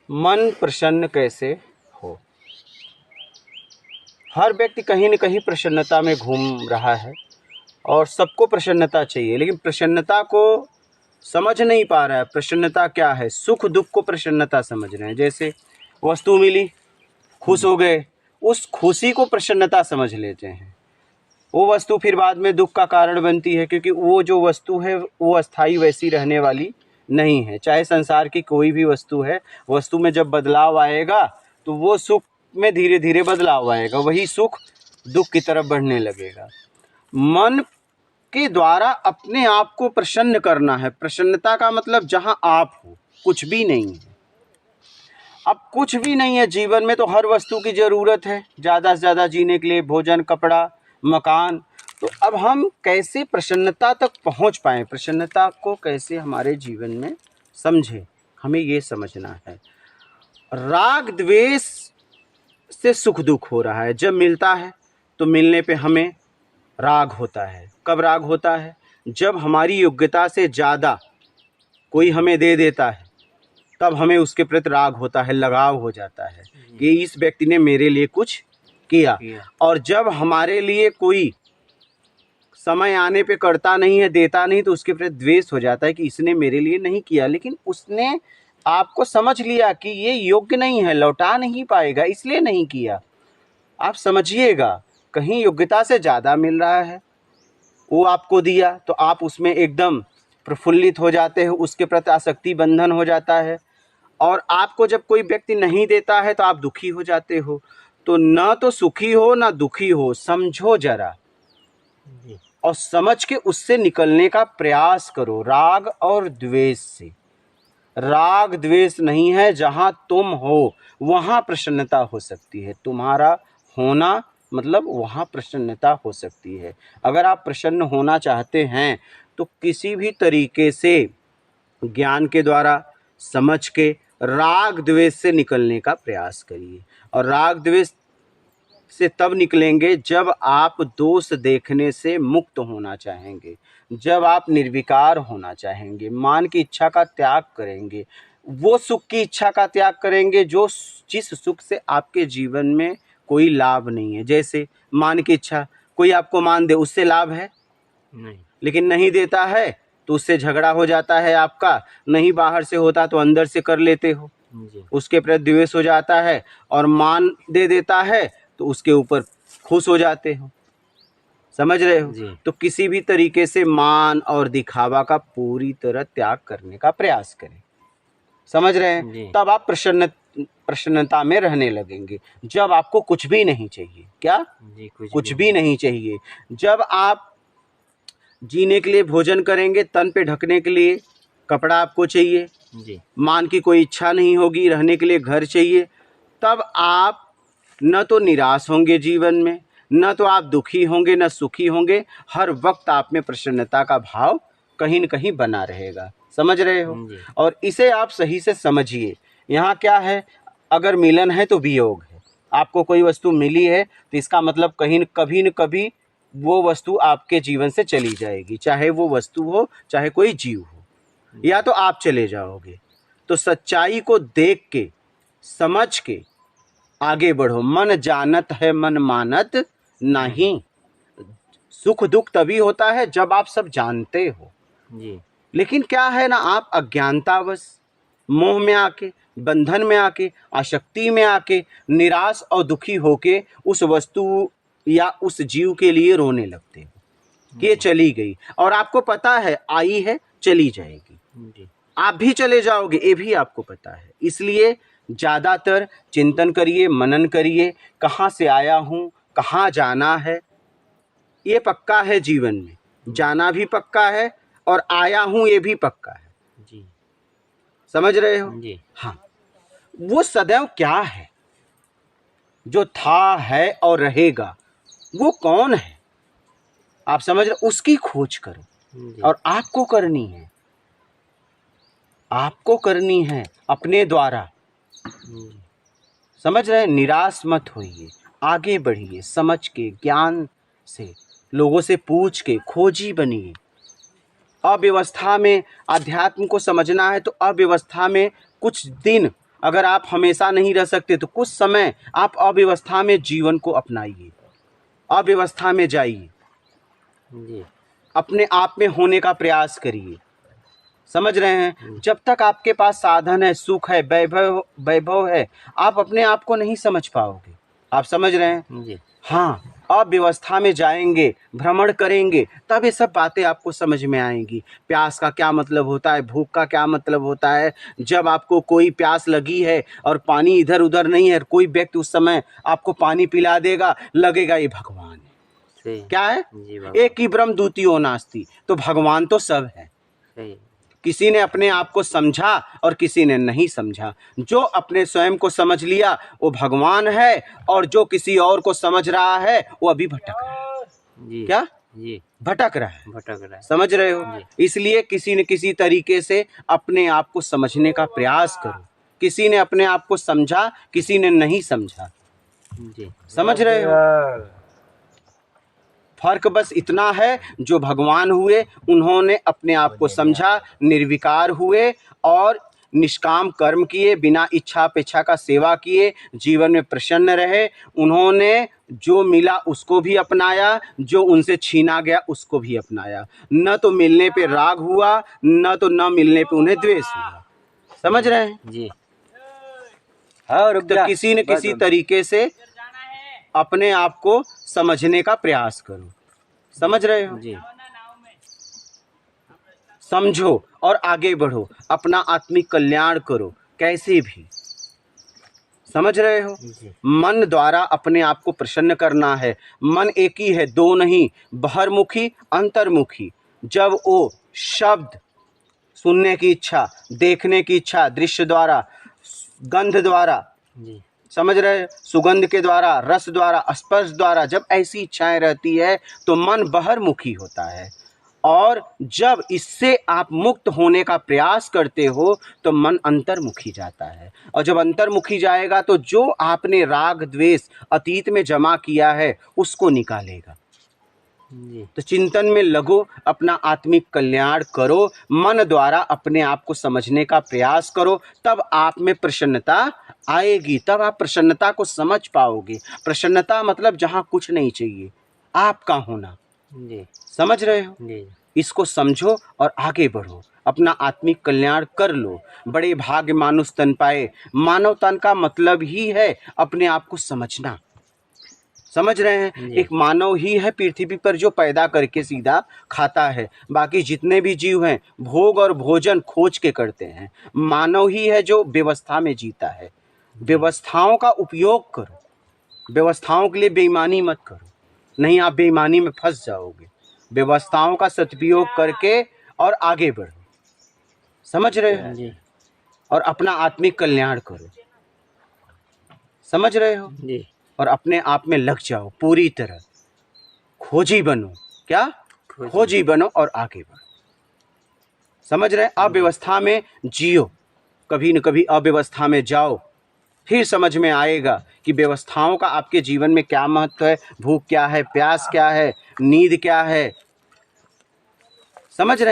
मन प्रसन्न कैसे हो। हर व्यक्ति कहीं न कहीं प्रसन्नता में घूम रहा है और सबको प्रसन्नता चाहिए, लेकिन प्रसन्नता को समझ नहीं पा रहा है। प्रसन्नता क्या है? सुख दुख को प्रसन्नता समझ रहे हैं। जैसे वस्तु मिली, खुश हो गए, उस खुशी को प्रसन्नता समझ लेते हैं। वो वस्तु फिर बाद में दुख का कारण बनती है, क्योंकि वो जो वस्तु है वो अस्थाई वैसी रहने वाली नहीं है। चाहे संसार की कोई भी वस्तु है, वस्तु में जब बदलाव आएगा तो वो सुख में धीरे धीरे बदलाव आएगा, वही सुख दुख की तरफ बढ़ने लगेगा। मन के द्वारा अपने आप को प्रसन्न करना है। प्रसन्नता का मतलब जहाँ आप हो, कुछ भी नहीं है। अब कुछ भी नहीं है जीवन में, तो हर वस्तु की ज़रूरत है ज़्यादा से ज़्यादा जीने के लिए, भोजन, कपड़ा, मकान। तो अब हम कैसे प्रसन्नता तक पहुंच पाएं, प्रसन्नता को कैसे हमारे जीवन में समझें, हमें ये समझना है। राग द्वेष से सुख दुख हो रहा है। जब मिलता है तो मिलने पे हमें राग होता है। कब राग होता है? जब हमारी योग्यता से ज़्यादा कोई हमें दे देता है, तब हमें उसके प्रति राग होता है, लगाव हो जाता है कि इस व्यक्ति ने मेरे लिए कुछ किया। और जब हमारे लिए कोई समय आने पे करता नहीं है, देता नहीं, तो उसके प्रति द्वेष हो जाता है कि इसने मेरे लिए नहीं किया, लेकिन उसने आपको समझ लिया कि ये योग्य नहीं है, लौटा नहीं पाएगा, इसलिए नहीं किया। आप समझिएगा, कहीं योग्यता से ज़्यादा मिल रहा है, वो आपको दिया तो आप उसमें एकदम प्रफुल्लित हो जाते हो, उसके प्रति आसक्ति बंधन हो जाता है। और आपको जब कोई व्यक्ति नहीं देता है तो आप दुखी हो जाते हो। तो न तो सुखी हो ना दुखी हो, समझो जरा और समझ के उससे निकलने का प्रयास करो। राग और द्वेष से, राग द्वेष नहीं है, जहाँ तुम हो वहाँ प्रसन्नता हो सकती है। तुम्हारा होना मतलब वहाँ प्रसन्नता हो सकती है। अगर आप प्रसन्न होना चाहते हैं तो किसी भी तरीके से ज्ञान के द्वारा समझ के राग द्वेष से निकलने का प्रयास करिए। और राग द्वेष से तब निकलेंगे जब आप दोष देखने से मुक्त होना चाहेंगे, जब आप निर्विकार होना चाहेंगे, मान की इच्छा का त्याग करेंगे, वो सुख की इच्छा का त्याग करेंगे जो जिस सुख से आपके जीवन में कोई लाभ नहीं है। जैसे मान की इच्छा, कोई आपको मान दे, उससे लाभ है नहीं, लेकिन नहीं देता है तो उससे झगड़ा हो जाता है आपका। नहीं बाहर से होता तो अंदर से कर लेते हो, उसके प्रति द्वेष हो जाता है। और मान दे देता है तो उसके ऊपर खुश हो जाते हो। समझ रहे हो? तो किसी भी तरीके से मान और दिखावा का पूरी तरह त्याग करने का प्रयास करें। समझ रहे हैं? तब आप प्रसन्नता में रहने लगेंगे। जब आपको कुछ भी नहीं चाहिए, क्या कुछ भी नहीं चाहिए। जब आप जीने के लिए भोजन करेंगे, तन पे ढकने के लिए कपड़ा आपको चाहिए, मान की कोई इच्छा नहीं होगी, रहने के लिए घर चाहिए, तब आप न तो निराश होंगे जीवन में, न तो आप दुखी होंगे, न सुखी होंगे। हर वक्त आप में प्रसन्नता का भाव कहीं न कहीं बना रहेगा। समझ रहे हो? और इसे आप सही से समझिए। यहाँ क्या है? अगर मिलन है तो वियोग है। आपको कोई वस्तु मिली है तो इसका मतलब कभी न कभी वो वस्तु आपके जीवन से चली जाएगी, चाहे वो वस्तु हो चाहे कोई जीव हो, या तो आप चले जाओगे। तो सच्चाई को देख के समझ के आगे बढ़ो। मन जानत है मन मानत नहीं। सुख दुख तभी होता है जब आप सब जानते हो जी। लेकिन क्या है ना, आप अज्ञानतावश, मोह में आके, बंधन में आके, आसक्ति में आके, निराश और दुखी होके उस वस्तु या उस जीव के लिए रोने लगते हो कि ये चली गई। और आपको पता है आई है, चली जाएगी, आप भी चले जाओगे, ये भी आपको पता है। इसलिए ज़्यादातर चिंतन करिए, मनन करिए, कहाँ से आया हूँ, कहाँ जाना है। ये पक्का है जीवन में, जाना भी पक्का है और आया हूँ ये भी पक्का है जी। समझ रहे हो जी? हाँ। वो सदैव क्या है जो था, है और रहेगा, वो कौन है आप समझ रहे? उसकी खोज करो। और आपको करनी है, आपको करनी है अपने द्वारा। समझ रहे? निराश मत होइए, आगे बढ़िए, समझ के, ज्ञान से, लोगों से पूछ के, खोजी बनिए। अव्यवस्था में अध्यात्म को समझना है तो अव्यवस्था में कुछ दिन अगर आप हमेशा नहीं रह सकते तो कुछ समय आप अव्यवस्था में जीवन को अपनाइए, अव्यवस्था में जाइए, जी अपने आप में होने का प्रयास करिए। समझ रहे हैं? जब तक आपके पास साधन है, सुख है, वैभव है, आप अपने आप को नहीं समझ पाओगे। आप समझ रहे हैं? जी हाँ, अव्यवस्था में जाएंगे, भ्रमण करेंगे, तब ये सब बातें आपको समझ में आएंगी। प्यास का क्या मतलब होता है, भूख का क्या मतलब होता है। जब आपको कोई प्यास लगी है और पानी इधर उधर नहीं है, कोई व्यक्ति उस समय आपको पानी पिला देगा, लगेगा ये भगवान है। सही क्या है? जी बाबा एक ही ब्रह्म द्वितीयो नास्ति, तो भगवान तो सब है। सही किसी ने अपने आप को समझा और किसी ने नहीं समझा। जो अपने स्वयं को समझ लिया वो भगवान है, और जो किसी और को समझ रहा है वो अभी भटक रहा है। जी क्या जी भटक रहा है? भटक रहा है समझ रहे हो? जी इसलिए किसी न किसी तरीके से अपने आप को समझने का प्रयास करो। किसी ने अपने आप को समझा, किसी ने नहीं समझा। जी समझ रहे हो? फर्क बस इतना है, जो भगवान हुए उन्होंने अपने आप को समझा, निर्विकार हुए और निष्काम कर्म किए, बिना इच्छा अपेक्षा का सेवा किए, जीवन में प्रसन्न रहे। उन्होंने जो मिला उसको भी अपनाया, जो उनसे छीना गया उसको भी अपनाया। न तो मिलने पे राग हुआ, न तो न मिलने पे उन्हें द्वेष हुआ। समझ रहे हैं? जी तो किसी न किसी तरीके से अपने आप को समझने का प्रयास करो। समझ रहे हो? जी समझो और आगे बढ़ो, अपना आत्मिक कल्याण करो, कैसे भी। समझ रहे हो? जी मन द्वारा अपने आप को प्रसन्न करना है। मन एक ही है, दो नहीं, बहिर्मुखी अंतर्मुखी। जब वो शब्द सुनने की इच्छा, देखने की इच्छा, दृश्य द्वारा, गंध द्वारा, जी समझ रहे, सुगंध के द्वारा, रस द्वारा, स्पर्श द्वारा, जब ऐसी इच्छाएं रहती है तो मन बहिर्मुखी होता है। और जब इससे आप मुक्त होने का प्रयास करते हो तो मन अंतर्मुखी जाता है। और जब अंतर्मुखी जाएगा तो जो आपने राग द्वेष अतीत में जमा किया है उसको निकालेगा। जी तो चिंतन में लगो, अपना आत्मिक कल्याण करो, मन द्वारा अपने आप को समझने का प्रयास करो, तब आप में प्रसन्नता आएगी, तब आप प्रसन्नता को समझ पाओगे। प्रसन्नता मतलब जहाँ कुछ नहीं चाहिए, आपका होना। जी समझ रहे हो? जी इसको समझो और आगे बढ़ो, अपना आत्मिक कल्याण कर लो। बड़े भाग्य मानुष तन पाए। मानव तन का मतलब ही है अपने आप को समझना। समझ रहे हैं? जी। एक मानव ही है पृथ्वी पर जो पैदा करके सीधा खाता है। बाकी जितने भी जीव हैं भोग और भोजन खोज के करते हैं। मानव ही है जो व्यवस्था में जीता है। व्यवस्थाओं का उपयोग करो, व्यवस्थाओं के लिए बेईमानी मत करो, नहीं आप बेईमानी में फंस जाओगे। व्यवस्थाओं का सदुपयोग करके और आगे बढ़ो। समझ रहे हो? जी और अपना आत्मिक कल्याण करो। समझ रहे हो? जी और अपने आप में लग जाओ पूरी तरह, खोजी बनो। क्या? खोजी बनो और आगे बढ़ो। समझ रहे? अव्यवस्था में जियो, कभी न कभी अव्यवस्था में जाओ, फिर समझ में आएगा कि व्यवस्थाओं का आपके जीवन में क्या महत्व है, भूख क्या है, प्यास क्या है, नींद क्या है। समझ रहे?